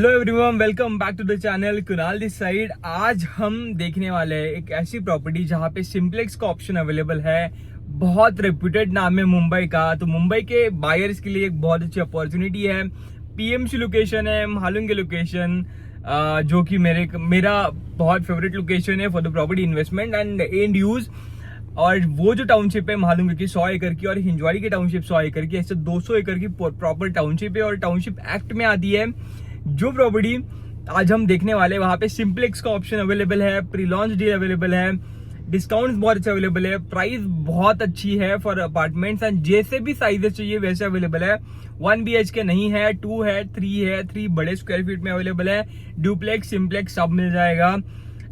Hello everyone, welcome back to the channel. Kunal this side. आज हम देखने वाले हैं एक ऐसी प्रॉपर्टी जहां पे सिंप्लेक्स का ऑप्शन अवेलेबल है। बहुत रेप्यूटेड नाम है मुंबई का, तो मुंबई के बायर्स के लिए एक बहुत अच्छी अपॉर्चुनिटी है। पीएमसी लोकेशन है, महालुंग के लोकेशन, जो कि मेरा बहुत फेवरेट लोकेशन है for the property investment and and use. और वो जो टाउनशिप है महालुंग की 100 एकड़ की, और हिंजवाड़ी की टाउनशिप 100 एकड़ की, ऐसे 200 एकड़ की प्रॉपर टाउनशिप है और टाउनशिप एक्ट में आती है। जो प्रॉपर्टी आज हम देखने वाले हैं वहां पे सिंप्लेक्स का ऑप्शन अवेलेबल है, प्री लॉन्च डील अवेलेबल है, डिस्काउंट्स बहुत अच्छे अवेलेबल है, प्राइस बहुत अच्छी है फॉर अपार्टमेंट्स एंड जैसे भी साइजेस चाहिए वैसे अवेलेबल है। 1 BHK नहीं है, 2 है, 3 है, 3 बड़े स्क्वायर फीट में अवेलेबल है। डुप्लेक्स सिंप्लेक्स सब मिल जाएगा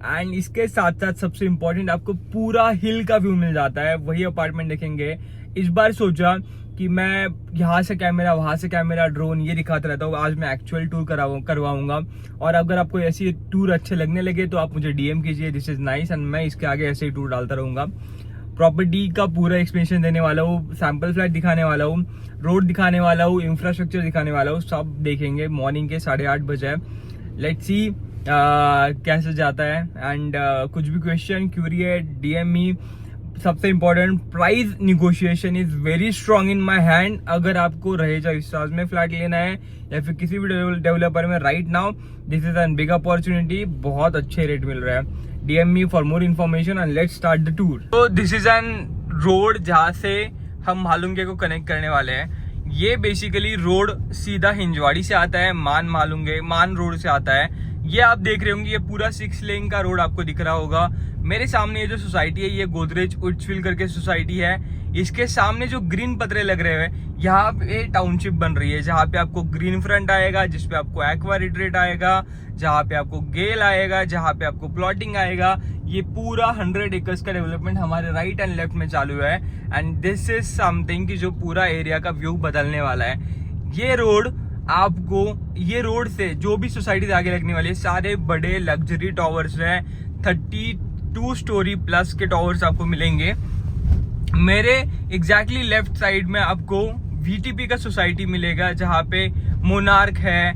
एंड इसके साथ साथ सबसे इंपॉर्टेंट आपको पूरा हिल का व्यू मिल जाता है। वही अपार्टमेंट देखेंगे। इस बार सोचा कि मैं यहाँ से कैमरा, वहां से कैमरा, ड्रोन ये दिखाता रहता हूँ। आज मैं एक्चुअल टूर करवाऊंगा। और अगर आपको ऐसी टूर अच्छे लगने लगे तो आप मुझे डीएम कीजिए, दिस इज नाइस, एंड मैं इसके आगे ऐसे ही टूर डालता रहूंगा। प्रॉपर्टी का पूरा एक्सप्लेनेशन देने वाला हूँ, सैंपल फ्लैट दिखाने वाला हूँ, रोड दिखाने वाला हूँ, इंफ्रास्ट्रक्चर दिखाने वाला हूँ, सब देखेंगे। मॉर्निंग के 8:30 बजे। लेट्स सी कैसे जाता है एंड कुछ भी क्वेश्चन क्यूरी है डीएम मी। सबसे important, price negotiation is very strong in my hand. अगर आपको रहेजा विश्वास में फ्लैट लेना है या फिर किसी भी डेवलपर में right now, this is N big opportunity. बहुत अच्छे रेट मिल रहा है। DM me for more information and let's start the tour. तो दिस इज एन रोड जहां से हम महालुंगे को कनेक्ट करने वाले हैं। ये बेसिकली रोड सीधा हिंजवाड़ी से आता है, मान रोड से आता है। ये आप देख रहे होंगे, ये पूरा 6 लेन का रोड आपको दिख रहा होगा। मेरे सामने ये जो सोसाइटी है, ये गोदरेज उड्सविल करके सोसाइटी है। इसके सामने जो ग्रीन पतरे लग रहे हैं, यहाँ पे टाउनशिप बन रही है, जहाँ पे आपको ग्रीन फ्रंट आएगा, जिसपे आपको एक्वा रिट्रीट आएगा, जहाँ पे आपको गेल आएगा, जहाँ पे आपको प्लॉटिंग आएगा। ये पूरा 100 एकर्स का डेवलपमेंट हमारे राइट एंड लेफ्ट में चालू है एंड दिस इज समथिंग कि जो पूरा एरिया का व्यू बदलने वाला है। ये रोड से जो भी सोसाइटी आगे लगने वाली है, सारे बड़े लग्जरी टावर्स हैं। 32 स्टोरी प्लस के टावर्स आपको मिलेंगे। मेरे एग्जैक्टली लेफ्ट साइड में आपको वीटीपी का सोसाइटी मिलेगा, जहां पे मोनार्क है।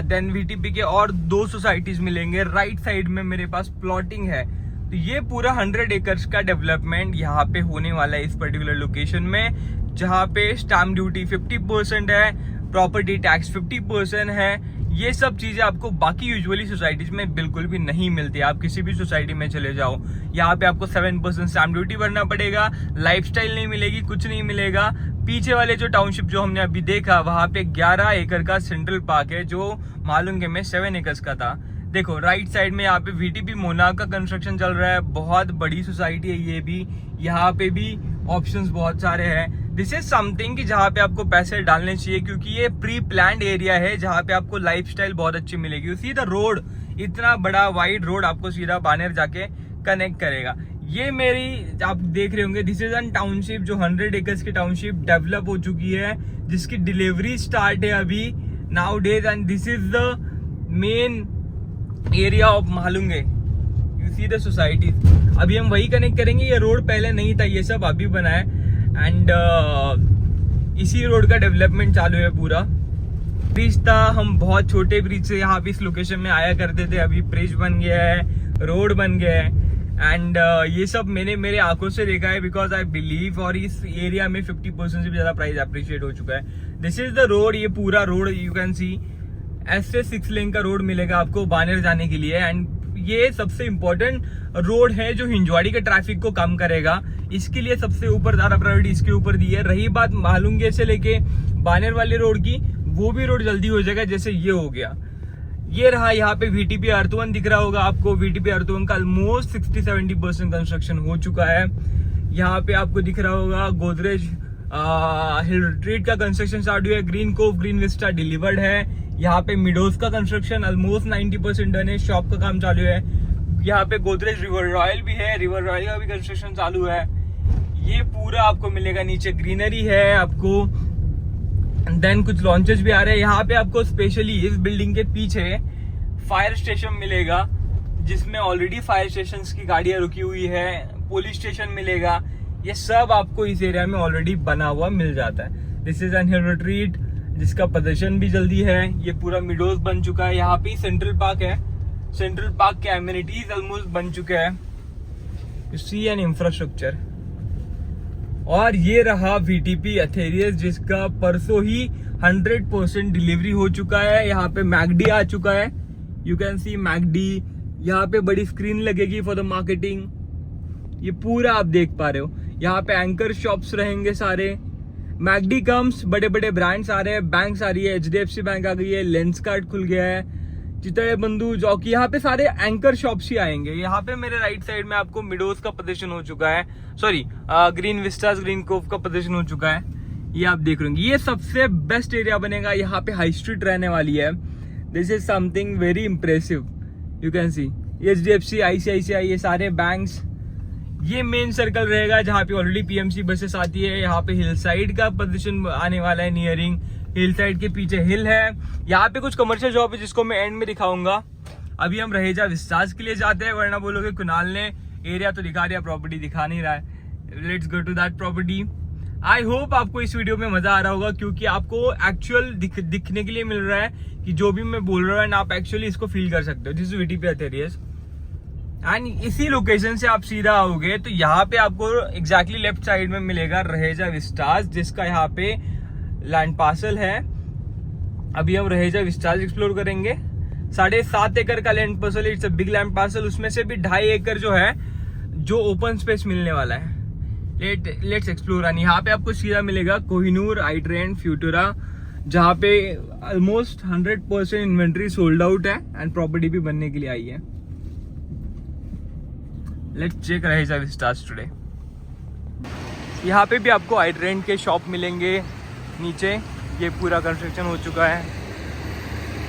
देन वीटीपी के और 2 सोसाइटीज मिलेंगे। राइट साइड में मेरे पास प्लॉटिंग है। तो ये पूरा 100 एकर्स का डेवलपमेंट यहाँ पे होने वाला है इस पर्टिकुलर लोकेशन में, जहाँ पे स्टैम्प ड्यूटी 50% है, प्रॉपर्टी टैक्स 50% है। ये सब चीजें आपको बाकी यूजुअली सोसाइटीज में बिल्कुल भी नहीं मिलती। आप किसी भी सोसाइटी में चले जाओ, यहाँ पे आपको 7% स्टैम्प ड्यूटी भरना पड़ेगा, लाइफस्टाइल नहीं मिलेगी, कुछ नहीं मिलेगा। पीछे वाले जो टाउनशिप जो हमने अभी देखा, वहां पे 11 एकड़ का सेंट्रल पार्क है, जो महालुंगे में 7 एकर्स का था। देखो राइट साइड में यहाँ पे वीटीपी मोनार्क का कंस्ट्रक्शन चल रहा है। बहुत बड़ी सोसाइटी है ये भी। यहाँ पे भी ऑप्शंस बहुत सारे हैं। दिस इज समथिंग कि जहाँ पे आपको पैसे डालने चाहिए, क्योंकि ये प्री प्लान्ड एरिया है, जहाँ पे आपको लाइफस्टाइल बहुत अच्छी मिलेगी। सीधा रोड, इतना बड़ा वाइड रोड आपको सीधा बानेर जाके कनेक्ट करेगा। ये मेरी आप देख रहे होंगे, दिस इज एन टाउनशिप जो 100 एकर्स की टाउनशिप डेवलप हो चुकी है, जिसकी डिलीवरी स्टार्ट है अभी now days and this is the main area of Mahalunge. You see the societies. अभी हम वही कनेक्ट करेंगे। ये रोड पहले नहीं था, ये सब अभी बना है एंड इसी रोड का डेवलपमेंट चालू है पूरा। ब्रिज था, हम बहुत छोटे ब्रिज से यहाँ पे इस लोकेशन में आया करते थे, अभी ब्रिज बन गया है, रोड बन गया है एंड ये सब मैंने मेरे आंखों से देखा है, बिकॉज आई बिलीव। और इस एरिया में 50% से भी ज्यादा प्राइस अप्रिशिएट हो चुका है। This is the road. ये पूरा रोड यू कैन सी, ऐसे 6 लेन का रोड मिलेगा आपको बानेर जाने के लिए एंड ये सबसे इंपॉर्टेंट रोड है जो हिंजवाड़ी के ट्रैफिक को कम करेगा। इसके लिए सबसे ऊपर ज्यादा प्रायोरिटी इसके ऊपर दी है। रही बात महालुंगे से लेके बानेर वाले रोड की, वो भी रोड जल्दी हो जाएगा, जैसे ये हो गया। ये रहा, यहाँ पे वीटीपी अर्थ-1 दिख रहा होगा आपको। वीटीपी अर्थ-1 का ऑलमोस्ट 60-70% कंस्ट्रक्शन हो चुका है। यहाँ पे आपको दिख रहा होगा गोदरेज हिल रिट्रीट का कंस्ट्रक्शन स्टार्ट हुआ है। Green Cove, Green Vista delivered है। यहाँ पे मिडोज का कंस्ट्रक्शन ऑलमोस्ट 90% डन है। शॉप का काम चालू है। यहाँ पे गोदरेज रिवर रॉयल भी है, रिवर रॉयल का भी कंस्ट्रक्शन चालू है। ये पूरा आपको मिलेगा। नीचे ग्रीनरी है आपको, देन कुछ लॉन्चेस भी आ रहे हैं। यहाँ पे आपको स्पेशली इस बिल्डिंग के पीछे फायर स्टेशन मिलेगा, जिसमें ऑलरेडी फायर स्टेशन की गाड़ियां रुकी हुई है। पुलिस स्टेशन मिलेगा। ये सब आपको इस एरिया में ऑलरेडी बना हुआ मिल जाता है। This is N hill retreat जिसका प्रदर्शन भी जल्दी है। ये पूरा मिडोज बन चुका है, यहाँ पे सेंट्रल पार्क है, सेंट्रल पार्क के एमिनिटीज ऑलमोस्ट बन चुके हैं। You see an infrastructure. और ये रहा वीटीपी एथेरियस, जिसका परसों ही 100% डिलीवरी हो चुका है। यहाँ पे मैकडी आ चुका है, यू कैन सी मैकडी। यहाँ पे बड़ी स्क्रीन लगेगी फॉर द मार्केटिंग, ये पूरा आप देख पा रहे हो। यहाँ पे एंकर शॉप्स रहेंगे सारे। मैकडी कम्स, बड़े बड़े ब्रांड्स आ रहे हैं, बैंक्स आ रही है, HDFC बैंक आ गई है, लेंस कार्ड खुल गया है, चितड़े बंधु जॉकी, यहाँ पे सारे एंकर शॉप्स ही आएंगे। यहाँ पे मेरे राइट साइड में आपको मिडोज का प्रदर्शन हो चुका है, sorry Green Vistas Green Cove का प्रदर्शन हो चुका है। ये आप देख रहे होंगे, ये सबसे बेस्ट एरिया बनेगा। यहाँ पे हाई स्ट्रीट रहने वाली है। This is something very impressive, you can see. HDFC, ICICI, ये सारे बैंक्स। ये मेन सर्कल रहेगा जहाँ पे ऑलरेडी PMC बसेस आती है। यहाँ पे हिल साइड का प्रदर्शन आने वाला है, नियरिंग हिल साइड के पीछे हिल है। यहाँ पे कुछ कमर्शियल जॉब है जिसको मैं एंड में दिखाऊंगा। अभी हम रहेजा विस्टास के लिए जाते हैं, वरना बोलोगे कुणाल ने एरिया तो दिखा दिया, प्रॉपर्टी दिखा नहीं रहा है। Let's go to that property. I hope आपको इस वीडियो में मजा आ रहा होगा, क्योंकि आपको एक्चुअल दिखने के लिए मिल रहा है कि जो भी मैं बोल रहा हूँ ना, आप एक्चुअली इसको फील कर सकते हो। दिस इज वीटीपी एथेरियस एंड इसी लोकेशन से आप सीधा आओगे तो यहाँ पे आपको एग्जैक्टली लेफ्ट साइड में मिलेगा रहेजा विस्टास, जिसका यहाँ पे लैंड पार्सल है। अभी हम रहेजा विस्टास एक्सप्लोर करेंगे। 7.5 एकड़ का land parcel, it's a big land parcel. उसमें से भी 2.5 एकड़ जो है, जो ओपन स्पेस मिलने वाला है। Let's explore. एंड यहाँ पे आपको सीधा मिलेगा कोहिनूर, iTrend, फ्यूटुरा, जहाँ पे ऑलमोस्ट 100% इन्वेंट्री सोल्ड आउट है एंड प्रॉपर्टी भी बनने के लिए आई है। Let's check Raheja Vistas today. यहाँ पे भी आपको iTrend के शॉप मिलेंगे नीचे। ये पूरा कंस्ट्रक्शन हो चुका है।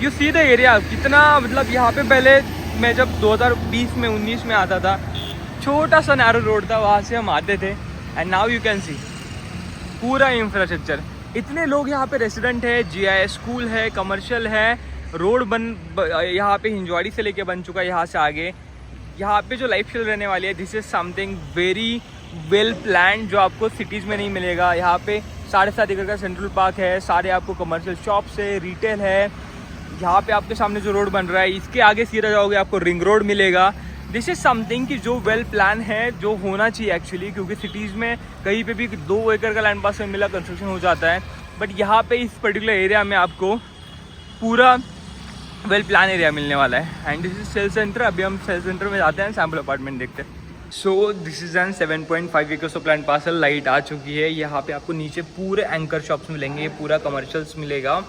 यू सी द एरिया कितना, मतलब यहाँ पे पहले मैं जब 2020 में 19 में आता था, छोटा सा नैरो रोड था, वहाँ से हम आते थे। And now you can see पूरा इंफ्रास्ट्रक्चर। इतने लोग यहाँ पे रेसिडेंट है, GIS स्कूल है, कमर्शियल है, रोड यहाँ पे हिंजवाड़ी से लेके बन चुका है। यहाँ से आगे यहाँ पे जो लाइफस्टाइल रहने वाली है, this is something very well plan, जो आपको सिटीज़ में नहीं मिलेगा। यहाँ पे 7.5 एकड़ का सेंट्रल पार्क है, सारे आपको कमर्शियल शॉप्स है, रिटेल है। यहाँ पे आपके सामने जो रोड बन रहा है, इसके आगे सीधा जाओगे आपको रिंग रोड मिलेगा। दिस इज समथिंग कि जो वेल प्लान है, जो होना चाहिए एक्चुअली, क्योंकि सिटीज़ में कहीं पे भी 2 एकड़ का लैंड पास में मिला कंस्ट्रक्शन हो जाता है, बट यहाँ पे इस पर्टिकुलर एरिया में आपको पूरा वेल प्लान एरिया मिलने वाला है। And this is sale centre. अभी हम सेल सेंटर में जाते हैं, सैम्पल अपार्टमेंट देखते हैं। So this is an 7.5 acres of land parcel. Light आ चुकी है। यहाँ पे आपको नीचे पूरे एंकर शॉप्स मिलेंगे, पूरा कमर्शियल्स मिलेगा।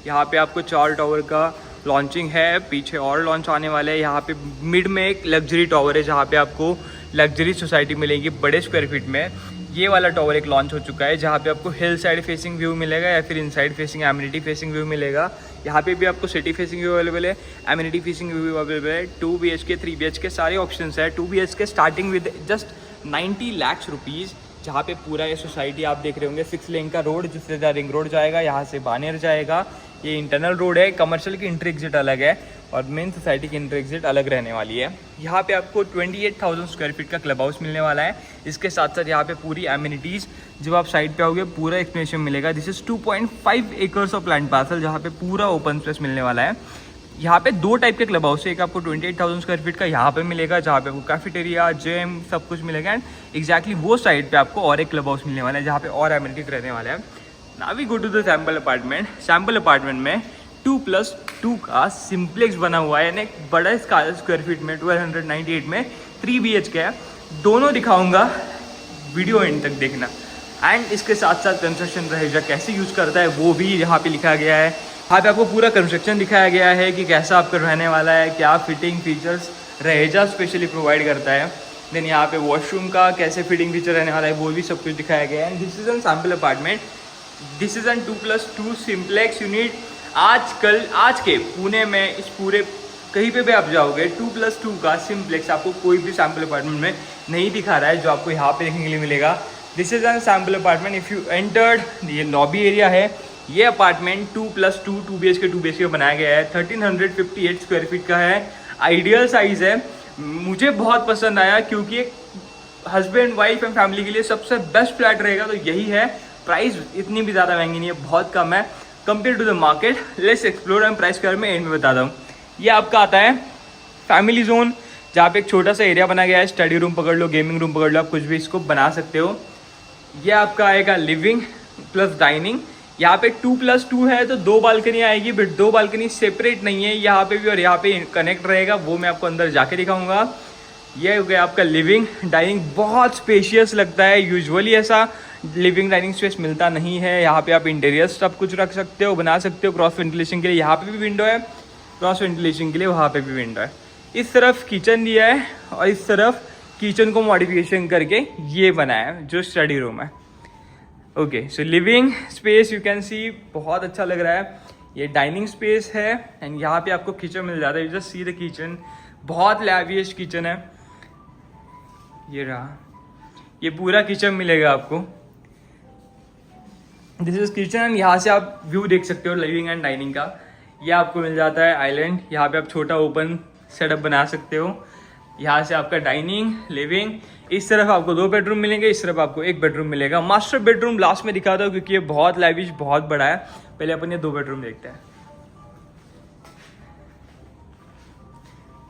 यहाँ पे आपको 4 टावर का लॉन्चिंग है, पीछे और लॉन्च आने वाले हैं। यहाँ पे मिड में एक लग्जरी टावर है, जहाँ पे आपको लग्जरी सोसाइटी मिलेगी बड़े स्क्वायर फीट में। ये वाला टावर एक लॉन्च हो चुका है, जहाँ पे आपको हिल साइड फेसिंग व्यू मिलेगा या फिर inside facing amenity facing view मिलेगा। यहाँ पे भी आपको सिटी फेसिंग व्यू अवेलेबल है, एमिनिटी फेसिंग व्यू अवेलेबल है। 2 BHK 3 BHK सारे ऑप्शंस है। 2 BHK starting with just 90 lakh rupees, जहाँ पे पूरा ये सोसाइटी आप देख रहे होंगे। 6 लेन का रोड, जिससे रिंग रोड जाएगा, यहाँ से बानेर जाएगा। ये इंटरनल रोड है, कमर्शियल की एंट्री एग्जिट अलग है और मेन सोसाइटी की एंट्री एग्जिट अलग रहने वाली है। यहाँ पे आपको 28,000 स्क्वायर फीट का क्लब हाउस मिलने वाला है। इसके साथ साथ यहाँ पे पूरी एमिनिटीज़, जब आप साइड पे आओगे पूरा एक्सप्लेनेशन मिलेगा। This is 2.5 acres of land parcel, जहाँ पे पूरा ओपन स्पेस मिलने वाला है। यहाँ पे 2 टाइप के क्लब हाउस है। एक आपको 28,000 स्क्वायर फीट का यहाँ पे मिलेगा, जहाँ पे आपको कैफेटेरिया, जिम सब कुछ मिलेगा। एंड एक्जैक्टली वो साइड पे आपको और एक क्लब हाउस मिलने वाला है, जहाँ पे और एमिनिटीज रहने वाला है। Now we go to the sample apartment. Sample apartment में 2+2 का सिंप्लेक्स बना हुआ है, यानी एक बड़ा स्क्वायर फीट में 1298 में 3 BHK है। दोनों दिखाऊंगा, वीडियो एंड तक देखना। एंड इसके साथ साथ कंस्ट्रक्शन रहेजा कैसे यूज़ करता है वो भी यहाँ पे लिखा गया है। यहाँ पे आपको पूरा कंस्ट्रक्शन दिखाया गया है कि कैसा आपका रहने वाला है, क्या fitting features Raheja specially provide करता है। देन यहाँ पे वॉशरूम का कैसे फिटिंग फीचर रहने वाला है वो भी सब कुछ दिखाया गया है। And this is N sample apartment, this is N 2+2 simplex unit. आज के पुणे में इस पूरे कहीं पे भी आप जाओगे 2+2 का सिंप्लेक्स आपको कोई भी सैम्पल अपार्टमेंट में नहीं दिखा रहा है, जो आपको यहाँ पे देखने के लिए मिलेगा। This is N sample apartment. If you entered, ये लॉबी एरिया है। ये अपार्टमेंट 2+2 2 BHK 2 BHK बनाया गया है। 1358 स्क्वायर फीट का है, आइडियल साइज़ है। मुझे बहुत पसंद आया, क्योंकि एक हस्बैंड वाइफ एंड फैमिली के लिए सबसे बेस्ट फ्लैट रहेगा तो यही है। प्राइस इतनी भी ज़्यादा महंगी नहीं है, बहुत कम है। Compare to the market. Let's explore and price कर मैं एंड में बताता हूँ। ये आपका आता है फैमिली जोन, जहाँ पे एक छोटा सा एरिया बना गया है। स्टडी रूम पकड़ लो, गेमिंग रूम पकड़ लो, आप कुछ भी इसको बना सकते हो। ये आपका आएगा लिविंग प्लस डाइनिंग। यहाँ पे 2+2 है तो 2 बालकनी आएगी, बट 2 बालकनी सेपरेट नहीं है, यहाँ पे भी और यहाँ पे कनेक्ट रहेगा, वो मैं आपको अंदर जाके दिखाऊंगा। ये हो गया आपका लिविंग। डाइनिंग बहुत स्पेशियस लगता है, यूजुअली ऐसा लिविंग डाइनिंग स्पेस मिलता नहीं है। यहाँ पे आप इंटीरियर सब कुछ रख सकते हो, बना सकते हो। क्रॉस वेंटिलेशन के लिए यहाँ पे भी विंडो है, क्रॉस वेंटिलेशन के लिए वहाँ पे भी विंडो है। इस तरफ किचन दिया है और इस तरफ किचन को मॉडिफिकेशन करके ये बनाया है जो स्टडी रूम है। Okay, so living space you can see बहुत अच्छा लग रहा है। ये डाइनिंग स्पेस है एंड यहाँ पे आपको किचन मिल जाता है। You just see the kitchen, बहुत लैवियस किचन है। ये रहा, ये पूरा किचन मिलेगा आपको। दिस इज किचन एंड यहाँ से आप व्यू देख सकते हो लिविंग एंड डाइनिंग का। ये आपको मिल जाता है आइलैंड, यहाँ पे आप छोटा ओपन सेटअप बना सकते हो। यहाँ से आपका डाइनिंग, लिविंग, इस तरफ आपको 2 बेडरूम मिलेंगे, इस तरफ आपको 1 बेडरूम मिलेगा। मास्टर बेडरूम लास्ट में दिखाता हूँ क्योंकि ये बहुत लैविश, बहुत बड़ा है। पहले अपन ये 2 बेडरूम देखते हैं।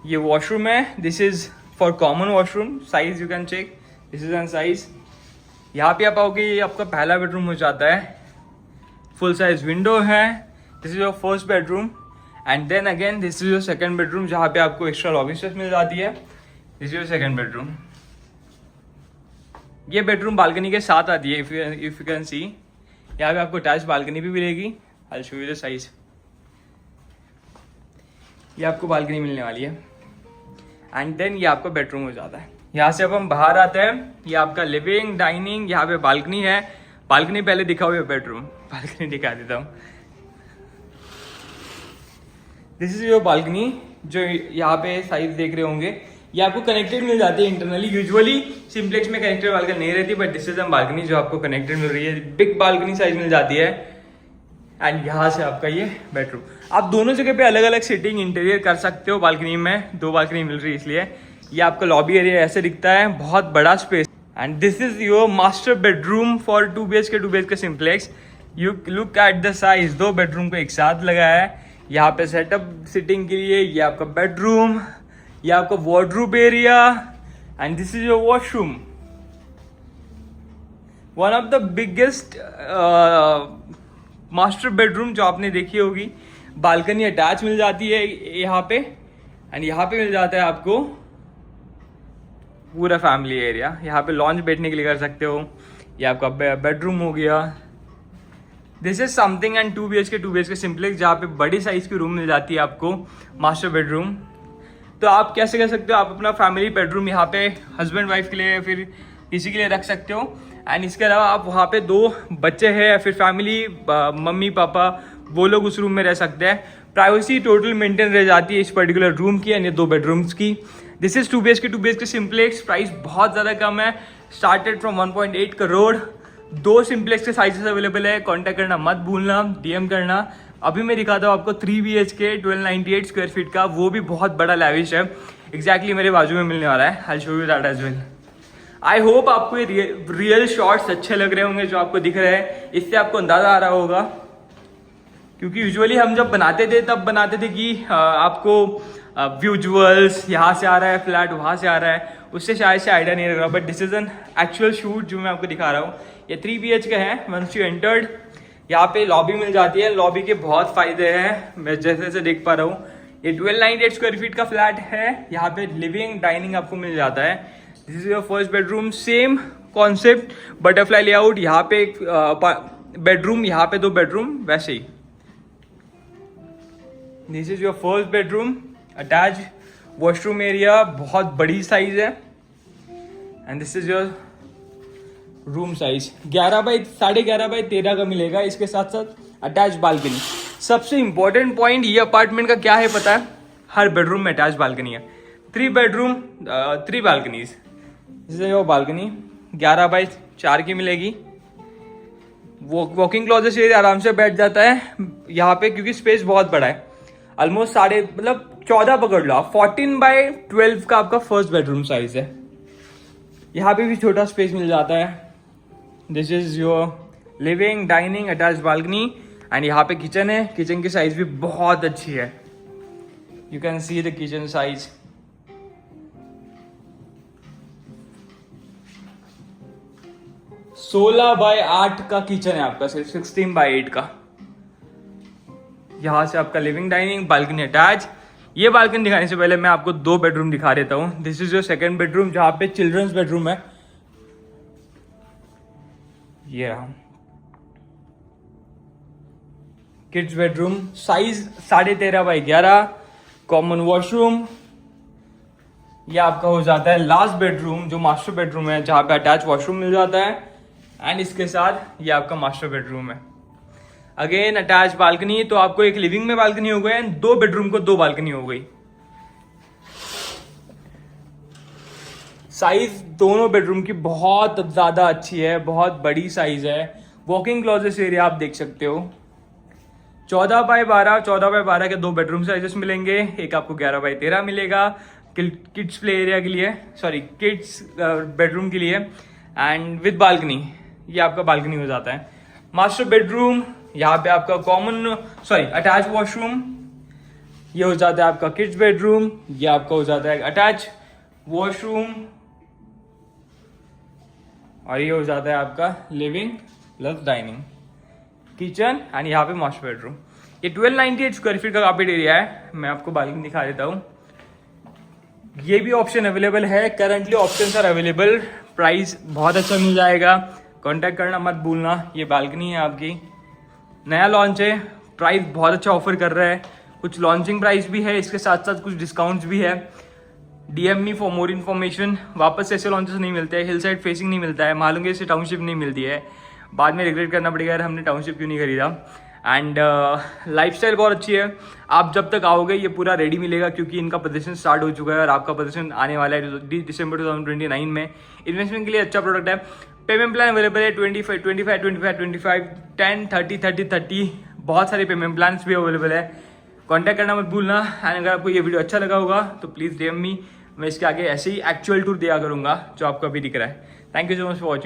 ये वॉशरूम है, this is for common washroom. Size you can check, this is an size. यहाँ पे आप आओगे, ये आपका पहला बेडरूम हो जाता है। फुल साइज विंडो है। This is your first bedroom and then again this is your second bedroom, जहाँ पे आपको एक्स्ट्रा लॉबी स्पेस मिल जाती है। This is your second bedroom. ये बेडरूम बालकनी के साथ आती है। इफ यू कैन सी, यहाँ पे आपको अटैच बालकनी भी मिलेगी। आई शो यू द साइज। ये आपको बालकनी मिलने वाली है एंड देन ये आपका बेडरूम हो जाता है। यहाँ से अब हम बाहर आते हैं। ये आपका लिविंग, डाइनिंग, यहाँ पे बालकनी है। बालकनी पहले दिखाओ, ये बेडरूम, बालकनी दिखा देता हूँ। दिस इज योर बालकनी, जो यहाँ पे साइज देख रहे होंगे। ये आपको कनेक्टेड मिल जाती है इंटरनली। यूजुअली सिंप्लेक्स में कनेक्टेड बालकनी नहीं रहती, but this is a balcony जो आपको कनेक्टेड मिल रही है। बिग बालकनी साइज मिल जाती है एंड यहाँ से आपका ये बेडरूम। आप दोनों जगह पे अलग अलग सिटिंग इंटीरियर कर सकते हो। बालकनी में 2 बालकनी मिल रही है इसलिए। ये आपका लॉबी एरिया ऐसे दिखता है, बहुत बड़ा space. And this is your master bedroom for 2 BHK simplex. You look at the size, 2 bedroom को एक साथ लगाया है। यहाँ पे सेटअप सिटिंग के लिए ये आपका बेडरूम, ये आपका wardrobe area and this is your washroom. One of the biggest master bedroom जो आपने देखी होगी। बालकनी अटैच मिल जाती है यहाँ पे एंड यहाँ पे मिल जाता है आपको पूरा फैमिली एरिया। यहाँ पे लॉन्च बैठने के लिए कर सकते हो। ये आपका बेडरूम हो गया। This is something and 2 BHK simplex, जहाँ पे बड़ी साइज की रूम मिल जाती है आपको, मास्टर बेडरूम। तो आप कैसे कर सकते हो, आप अपना फैमिली बेडरूम यहाँ पे हस्बैंड वाइफ के लिए फिर किसी के लिए रख सकते हो। एंड इसके अलावा आप वहाँ पे 2 बच्चे हैं या फिर फैमिली, मम्मी पापा, वो लोग उस रूम में रह सकते हैं। प्राइवेसी टोटल मेंटेन रह जाती है इस पर्टिकुलर रूम की यानी 2 बेडरूम्स की। This is 2 BHK simplex. Price बहुत ज़्यादा कम है, स्टार्टेड फ्रॉम 1.8 करोड़। 2 सिंप्लेक्स के साइजेस अवेलेबल है। कॉन्टैक्ट करना मत भूलना, DM करना। अभी मैं दिखाता हूँ आपको 3 BHK 1298 स्क्वायर फीट का, वो भी बहुत बड़ा लैविश है। एग्जैक्टली मेरे बाजू में मिलने वाला है। I show you that as well. I hope आपको ये रियल शॉट्स अच्छे लग रहे होंगे जो आपको दिख रहे हैं। इससे आपको अंदाजा आ रहा होगा, क्योंकि यूजुअली हम जब बनाते थे तब बनाते थे कि आपको विजुअल्स यहाँ से आ रहा है, फ्लैट वहाँ से आ रहा है, उससे शायद से आइडिया नहीं लग रहा। But this is an actual shoot जो मैं आपको दिखा रहा हूँ। ये 3 BHK है। वंस यू एंटर्ड, यहाँ पे लॉबी मिल जाती है। लॉबी के बहुत फायदे हैं, मैं जैसे जैसे देख पा रहा हूँ। ये 1298 स्क्वायर फीट का फ्लैट है। यहाँ पे लिविंग, डाइनिंग आपको मिल जाता है। This is your first bedroom. Same concept, butterfly layout. यहाँ पे एक बेडरूम, यहाँ पे 2 बेडरूम, वैसे ही। This is your first bedroom, attach washroom area, बहुत बड़ी साइज है। And this is your room size 11 by 11.5 by 13 का मिलेगा। इसके साथ साथ अटैच बालकनी। सबसे इंपॉर्टेंट पॉइंट ये अपार्टमेंट का क्या है पता है, हर बेडरूम में अटैच बालकनी है। 3 बेडरूम 3 बालकनीज। जैसे वो बालकनी 11 बाई 4 की मिलेगी। वॉकिंग क्लोजेट से आराम से बैठ जाता है यहाँ पे, क्योंकि स्पेस बहुत बड़ा है। ऑलमोस्ट 14 पकड़ लो आप। 14 बाई 12 का आपका फर्स्ट बेडरूम साइज है। यहाँ पे भी छोटा स्पेस मिल जाता है। This is your living, dining, attach balcony. And यहाँ पे किचन है, किचन की साइज भी बहुत अच्छी है, you can see the kitchen size. सोलह बाय 8 का किचन है आपका, सिर्फ 16/8 का। यहां से आपका लिविंग डाइनिंग बालकनी अटैच। ये बालकनी दिखाने से पहले मैं आपको 2 बेडरूम दिखा देता हूँ। This is your second bedroom, जहां पे चिल्ड्रंस बेडरूम है। ये रहा kids bedroom, size 13.5x11, common washroom. ये आपका हो जाता है लास्ट बेडरूम, जो मास्टर बेडरूम है, जहां पे अटैच वॉशरूम मिल जाता है। एंड इसके साथ ये आपका मास्टर बेडरूम है, अगेन अटैच बालकनी। तो आपको एक लिविंग में बालकनी हो गई एंड 2 बेडरूम को 2 बालकनी हो गई। साइज दोनों बेडरूम की बहुत ज्यादा अच्छी है, बहुत बड़ी साइज है। वॉकिंग क्लोजेट एरिया आप देख सकते हो। 14x12 के 2 बेडरूम साइजेस मिलेंगे, एक आपको 11x13 मिलेगा किड्स प्ले एरिया के लिए, सॉरी किड्स बेडरूम के लिए, एंड विद बालकनी। ये आपका बालकनी हो जाता है। मास्टर बेडरूम, यहाँ पे आपका अटैच वॉशरूम। ये हो जाता है आपका किड्स बेडरूम, ये आपका हो जाता है अटैच वॉशरूम, और ये हो जाता है आपका living plus dining kitchen, and यहाँ पे मास्टर बेडरूम। ये 1298 स्क्वायर फीट का कारपेट एरिया है। मैं आपको बालकनी दिखा देता हूँ। ये भी ऑप्शन अवेलेबल है, currently options are available. Price बहुत अच्छा मिल जाएगा, कांटेक्ट करना मत भूलना। ये बालकनी है आपकी, नया लॉन्च है, प्राइस बहुत अच्छा ऑफर कर रहा है। कुछ लॉन्चिंग प्राइस भी है, इसके साथ साथ कुछ डिस्काउंट्स भी है। DM me for more information. वापस ऐसे लॉन्चेस नहीं मिलते हैं, हिल साइड फेसिंग नहीं मिलता है, मालूंगे से टाउनशिप नहीं मिलती है, बाद में रिग्रेट करना पड़ेगा यार हमने टाउनशिप क्यों नहीं खरीदा। एंड लाइफस्टाइल बहुत अच्छी है। आप जब तक आओगे ये पूरा रेडी मिलेगा, क्योंकि इनका पोजीशन स्टार्ट हो चुका है और आपका पोजीशन आने वाला है दिसंबर 2029 में। इन्वेस्टमेंट के लिए अच्छा प्रोडक्ट है। पेमेंट प्लान अवेलेबल है 25, 25, 25, 25, 10, 30, 30, 30। बहुत सारे पेमेंट प्लान भी अवेलेबल है, कॉन्टैक्ट करना मत भूलना। एंड अगर आपको ये वीडियो अच्छा लगा होगा तो प्लीज़ DM मी, मैं इसके आगे ऐसे ही एक्चुअल टूर दिया करूंगा जो आपको अभी दिख रहा है। Thank you so much for watching.